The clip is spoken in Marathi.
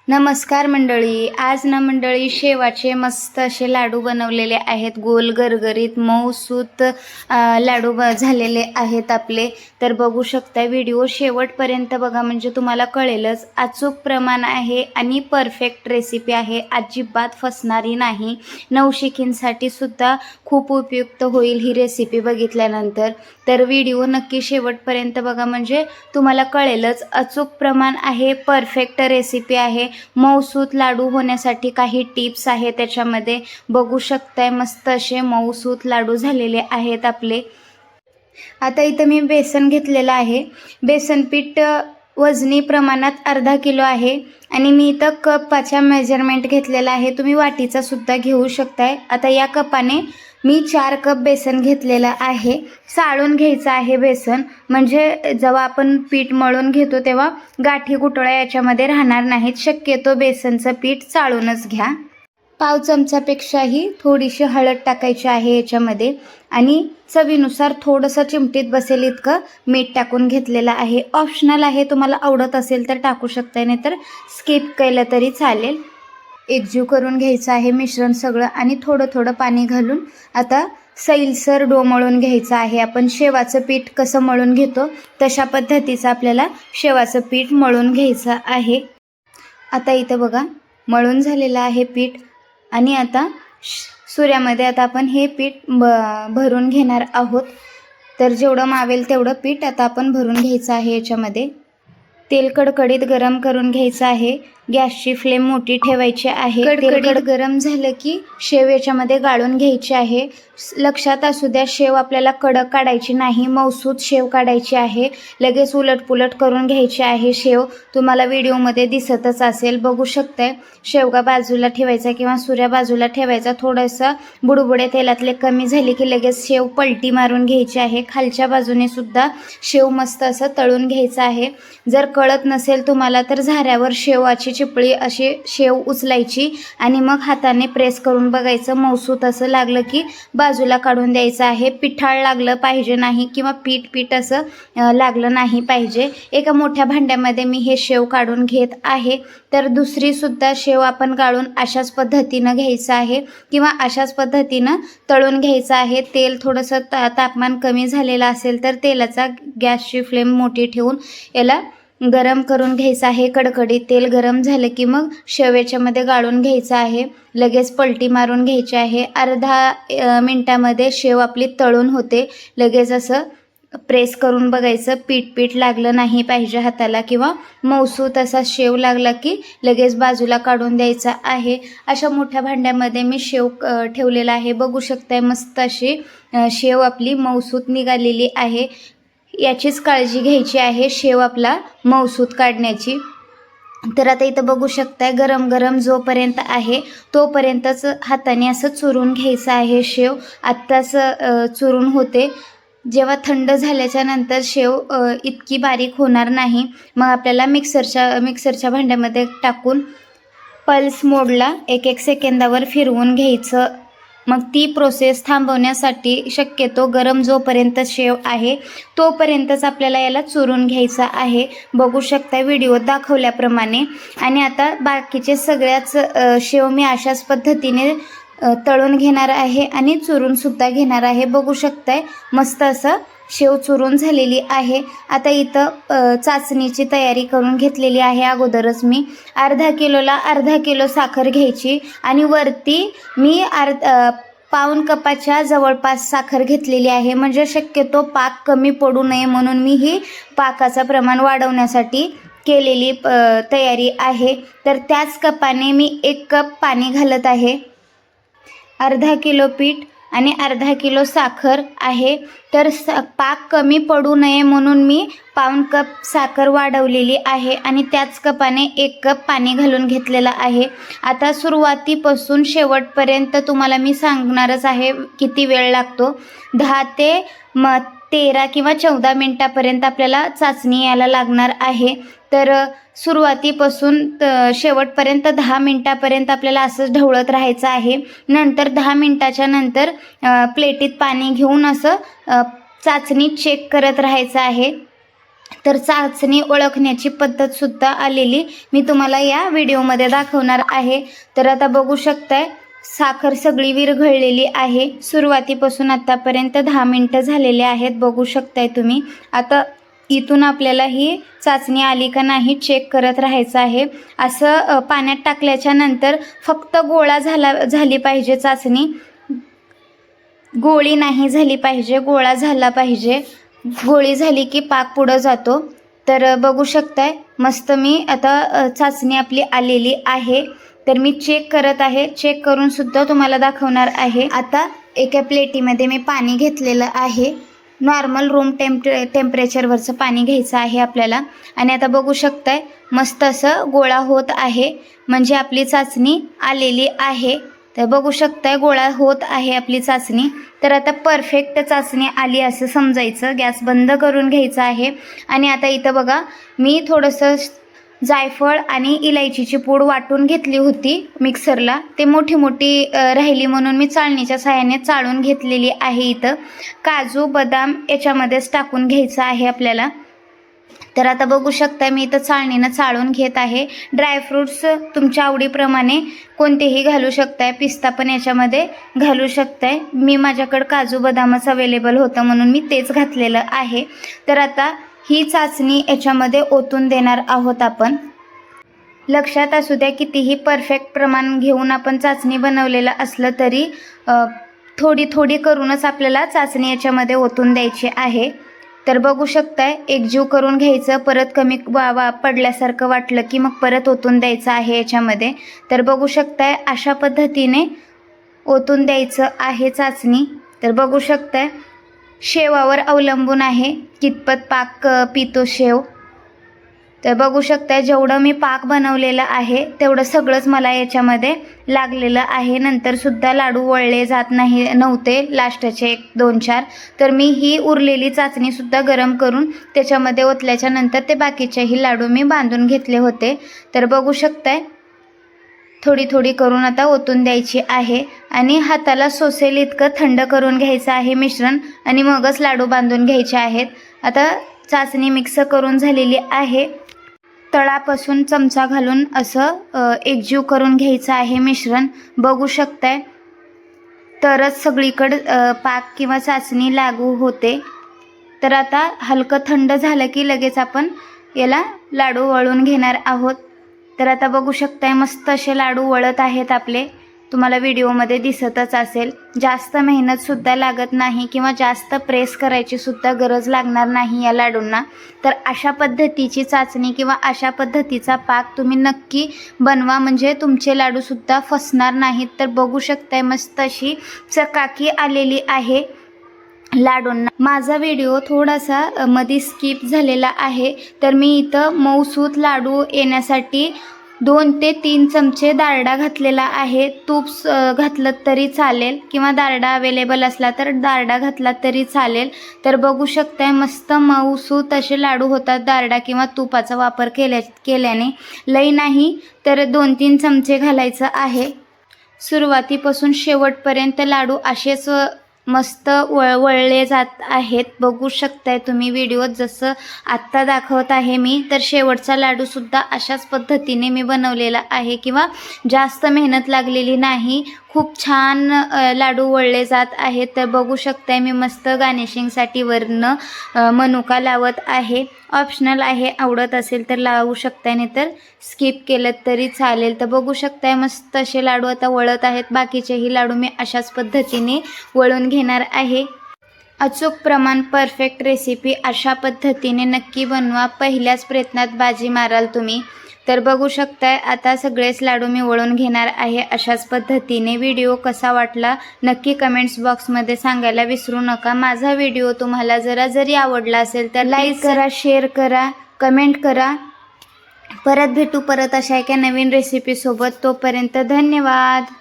नमस्कार मंडळी. आज ना मंडळी शेवाचे मस्त असे लाडू बनवलेले आहेत. गोल गरगरीत मऊसूत लाडू झालेले आहेत आपले. तर बघू शकता, व्हिडिओ शेवटपर्यंत बघा म्हणजे तुम्हाला कळेलच. अचूक प्रमाण आहे आणि परफेक्ट रेसिपी आहे, अजिबात फसणारी नाही. नवशिकींसाठी सुद्धा खूप उपयुक्त होईल ही रेसिपी बघितल्यानंतर. तर व्हिडिओ नक्की शेवटपर्यंत बघा म्हणजे तुम्हाला कळेलच. अचूक प्रमाण आहे, परफेक्ट रेसिपी आहे. मऊसूत लाडू होण्यासाठी काही टिप्स आहे त्याच्यामध्ये. बघू शकताय मस्त असे मऊसूत लाडू झालेले आहेत आपले. आता इथं मी बेसन घेतलेलं आहे. बेसन पीठ वजनी प्रमाणात अर्धा किलो आहे आणि मी इथं कपाच्या मेजरमेंट घेतलेला आहे. तुम्ही वाटीचा सुद्धा घेऊ शकताय. आता या कपाने मी 4 कप बेसन घेतलेलं आहे. चाळून घ्यायचं आहे बेसन, म्हणजे जेव्हा आपण पीठ मळून घेतो तेव्हा गाठी गुठळ्या याच्यामध्ये राहणार नाहीत. शक्यतो बेसनचं पीठ चाळूनच घ्या. पाव चमचापेक्षाही थोडीशी हळद टाकायची आहे याच्यामध्ये आणि चवीनुसार थोडंसं चिमटीत बसेल इतकं मीठ टाकून घेतलेलं आहे. ऑप्शनल आहे, तुम्हाला आवडत असेल तर टाकू शकताय, नाही तर स्किप केलं तरी चालेल. एकजीव करून घ्यायचं आहे मिश्रण सगळं आणि थोडं थोडं पाणी घालून आता सैलसर डो मळून घ्यायचं आहे. आपण शेवाचं पीठ कसं मळून घेतो तशा पद्धतीचं आपल्याला शेवाचं पीठ मळून घ्यायचं आहे. आता इथं बघा मळून झालेलं आहे पीठ आणि आता सुऱ्यामध्ये आता आपण हे पीठ भरून घेणार आहोत. तर जेवढं मावेल तेवढं पीठ आता आपण भरून घ्यायचं आहे याच्यामध्ये. तेल कडकडीत गरम करून घ्यायचं आहे. गॅसची फ्लेम मोठी ठेवायची आहे. कडकडीत गरम झालं की शेव याच्यामध्ये गाळून घ्यायची आहे. लक्षात असू द्या, शेव आपल्याला कडक काढायची नाही, मऊसूत शेव काढायची आहे. लगेच उलटपुलट करून घ्यायची आहे शेव. तुम्हाला व्हिडिओमध्ये दिसतच असेल, बघू शकताय. शेवगा बाजूला ठेवायचा किंवा सुऱ्या बाजूला ठेवायचा. थोडंसं बुडबुडे तेलातले कमी झाले की लगेच शेव पलटी मारून घ्यायची आहे. खालच्या बाजूने सुद्धा शेव मस्त असं तळून घ्यायचं आहे. जर कळत नसेल तुम्हाला तर झाऱ्यावर शेवाची चिपळी अशी शेव उचलायची आणि मग हाताने प्रेस करून बघायचं. मऊसूत असं लागलं की बाजूला काढून द्यायचं आहे. पिठाळ लागलं पाहिजे नाही किंवा पीठ असं लागलं नाही पाहिजे. एका मोठ्या भांड्यामध्ये मी हे शेव काढून घेत आहे. तर दुसरी सुद्धा शेव आपण गाळून अशाच पद्धतीनं घ्यायचं आहे किंवा अशाच पद्धतीनं तळून घ्यायचं आहे. तेल थोडंसं तापमान कमी झालेलं असेल तर तेलाचा गॅसची फ्लेम मोठी ठेवून याला गरम करून घ्यायचं आहे. कडकडीत तेल गरम झालं की मग शेव याच्यामध्ये गाळून घ्यायचं आहे. लगेच पलटी मारून घ्यायची आहे. अर्धा मिनटामध्ये शेव आपली तळून होते. लगेच असं प्रेस करून बघायचं, पीठ लागलं नाही पाहिजे हाताला किंवा मऊसूत असा शेव लागला की लगेच बाजूला काढून द्यायचा आहे. अशा मोठ्या भांड्यामध्ये मी शेव ठेवलेला आहे. बघू शकताय मस्त अशी शेव आपली मऊसूत निघालेली आहे. याचीच काळजी घ्यायची आहे शेव आपला मऊसूत काढण्याची. तर आता इथं बघू शकताय गरम गरम जोपर्यंत आहे तोपर्यंतच हाताने असं चुरून घ्यायचं आहे शेव. आत्ताच चुरून होते. जेव्हा थंड झाल्याच्या नंतर शेव इतकी बारीक होणार नाही. मग आपल्याला मिक्सरच्या भांड्यामध्ये टाकून पल्स मोडला 1-1 सेकंदावर फिरवून घ्यायचं. मग ती प्रोसेस थांबवण्यासाठी शक्यतो गरम जोपर्यंत शेव आहे तोपर्यंतच आपल्याला याला चुरून घ्यायचं आहे. बघू शकता व्हिडिओ दाखवल्याप्रमाणे. आणि आता बाकीचे सगळ्याच शेव मी अशाच पद्धतीने तळून घेणार आहे आणि चुरून सुद्धा घेणार आहे. बघू शकताय मस्त असं शेव चुरून झालेली आहे. आता इथं चाचणीची तयारी करून घेतलेली आहे अगोदरच मी. अर्धा किलोला अर्धा किलो साखर घ्यायची आणि वरती मी पाऊण कपाच्या जवळपास साखर घेतलेली आहे. म्हणजे शक्यतो पाक कमी पडू नये म्हणून मी ही पाकाचं प्रमाण वाढवण्यासाठी केलेली तयारी आहे. तर त्याच कपाने मी 1 कप पाणी घालत आहे. अर्धा किलो पीठ आणि अर्धा किलो साखर आहे. तर पाक कमी पडू नये म्हणून मी पाऊण कप साखर वाढवलेली आहे आणि त्याच कपाने 1 कप पाणी घालून घेतलेलं आहे. आता सुरुवातीपासून शेवटपर्यंत तुम्हाला मी सांगणारच आहे किती वेळ लागतो. 10 ते 13 किंवा 14 मिनटापर्यंत आपल्याला चाचणी यायला लागणार आहे. तर सुरुवातीपासून शेवटपर्यंत 10 मिनटापर्यंत आपल्याला असंच ढवळत राहायचं आहे. नंतर 10 मिनटाच्या नंतर प्लेटीत पाणी घेऊन असं चाचणी चेक करत राहायचं आहे. तर चाचणी ओळखण्याची पद्धतसुद्धा आलेली मी तुम्हाला या व्हिडिओमध्ये दाखवणार आहे. तर आता बघू शकताय साखर सगळी विरघळलेली आहे. सुरुवातीपासून आतापर्यंत 10 मिनटं झालेले आहेत. बघू शकताय तुम्ही. आता इथून आपल्याला ही चाचणी आली का नाही चेक करत राहायचं आहे. असं पाण्यात टाकल्याच्या नंतर फक्त गोळा झाली पाहिजे चाचणी, गोळी नाही झाली पाहिजे, गोळा झाला पाहिजे. गोळी झाली की पाक पुढं जातो. तर बघू शकताय मस्त मी आता चाचणी आपली आलेली आहे. तर मी चेक करत आहे, चेक करून सुद्धा तुम्हाला दाखवणार आहे. आता एका प्लेटीमध्ये मी पाणी घेतलेलं आहे. नॉर्मल रूम टेम्परेचरवरचं पाणी घ्यायचं आहे आपल्याला. आणि आता बघू शकताय मस्त असं गोळा होत आहे, म्हणजे आपली चाचणी आलेली आहे. तर बघू शकताय गोळा होत आहे आपली चाचणी. तर आता परफेक्ट चाचणी आली असं समजायचं. गॅस बंद करून घ्यायचा आहे. आणि आता इथं बघा मी थोडंसं जायफळ आणि इलायचीची पूड वाटून घेतली होती मिक्सरला. ते मोठी मोठी राहिली म्हणून मी चाळणीच्या साहाय्याने चाळून घेतलेली आहे. इथं काजू बदाम याच्यामध्येच टाकून घ्यायचं आहे आपल्याला. तर आता बघू शकता मी इथं चाळणीनं चाळून घेत आहे. ड्रायफ्रूट्स तुमच्या आवडीप्रमाणे कोणतेही घालू शकताय. पिस्ता पण याच्यामध्ये घालू शकताय. मी माझ्याकडं काजू बदामच अवेलेबल होतं म्हणून मी तेच घातलेलं आहे. तर आता ही चाचणी याच्यामध्ये ओतून देणार आहोत आपण. लक्षात असू द्या कितीही परफेक्ट प्रमाण घेऊन आपण चाचणी बनवलेलं असलं तरी थोडी थोडी करूनच आपल्याला चाचणी याच्यामध्ये ओतून द्यायची आहे. तर बघू शकताय एकजीव करून घ्यायचं. परत कमी पडल्यासारखं वाटलं की मग परत ओतून द्यायचं आहे याच्यामध्ये. तर बघू शकताय अशा पद्धतीने ओतून द्यायचं आहे चाचणी. तर बघू शकताय शेवावर अवलंबून आहे कितपत पाक पितो शेव. तर बघू शकताय जेवढं मी पाक बनवलेलं आहे तेवढं सगळंच मला याच्यामध्ये लागलेलं आहे. नंतरसुद्धा लाडू वळले जात नव्हते लास्टचे 1-2-4. तर मी ही उरलेली चाचणीसुद्धा गरम करून त्याच्यामध्ये ओतल्याच्या नंतर ते बाकीचेही लाडू मी बांधून घेतले होते. तर बघू शकताय थोडी थोडी करून आता ओतून द्यायची आहे. आणि हाताला सोसेल इतकं थंड करून घ्यायचं आहे मिश्रण आणि मगच लाडू बांधून घ्यायचे आहेत. आता चाचणी मिक्स करून झालेली आहे. तळापासून चमचा घालून असं एकजीव करून घ्यायचं आहे मिश्रण. बघू शकताय तरच सगळीकडं पाक किंवा चाचणी लागू होते. तर आता हलकं थंड झालं की लगेच आपण याला लाडू वळून घेणार आहोत. तर आता बघू शकताय मस्त असे लाडू वळत आहेत आपले. तुम्हाला व्हिडिओमध्ये दिसतच असेल. जास्त मेहनतसुद्धा लागत नाही किंवा जास्त प्रेस करायची सुद्धा गरज लागणार नाही या लाडूंना. तर अशा पद्धतीची चाचणी किंवा अशा पद्धतीचा पाक तुम्ही नक्की बनवा, म्हणजे तुमचे लाडूसुद्धा फसणार नाहीत. तर बघू शकताय मस्त अशी चकाकी आलेली आहे लाडूंना. माझा व्हिडिओ थोडासा मध्ये स्किप झालेला आहे. तर मी इथं मऊसूत लाडू येण्यासाठी 2 ते 3 चमचे डालडा घातलेला आहे. तूप घातलं तरी चालेल किंवा डालडा अवेलेबल असला तर डालडा घातला तरी चालेल. तर बघू शकताय मस्त मऊसूत असे लाडू होतात डालडा किंवा तुपाचा वापर केल्याने. लई नाही तर 2-3 चमचे घालायचं आहे. सुरुवातीपासून शेवटपर्यंत लाडू असेच मस्त वळले जात आहेत. बघू शकताय तुम्ही व्हिडिओत जसं आत्ता दाखवत आहे मी. तर शेवटचा लाडूसुद्धा अशाच पद्धतीने मी बनवलेला आहे किंवा जास्त मेहनत लागलेली नाही. खूप छान लाडू वळले जात आहेत. तर बघू शकताय मी मस्त गार्निशिंगसाठी वरनं मनुका लावत आहे. ऑप्शनल आहे, आवडत असेल तर लावू शकताय, नाही तर स्किप केलं तरी चालेल. तर बघू शकताय मस्त असे लाडू आता वळत आहेत. बाकीचेही लाडू मी अशाच पद्धतीने वळून घेणार आहे. अचूक प्रमाण, परफेक्ट रेसिपी अशा पद्धतीने नक्की बनवा. पहिल्याच प्रयत्नात बाजी माराल तुम्ही. तर बघू शकताय आता सगळेच लाडू मी वळून घेणार आहे अशाच पद्धतीने. व्हिडिओ कसा वाटला नक्की कमेंट्स बॉक्समध्ये सांगायला विसरू नका. माझा व्हिडिओ तुम्हाला जरी आवडला असेल तर लाईक करा, शेअर करा, कमेंट करा. परत भेटू अशा एका नवीन रेसिपीसोबत. तोपर्यंत धन्यवाद.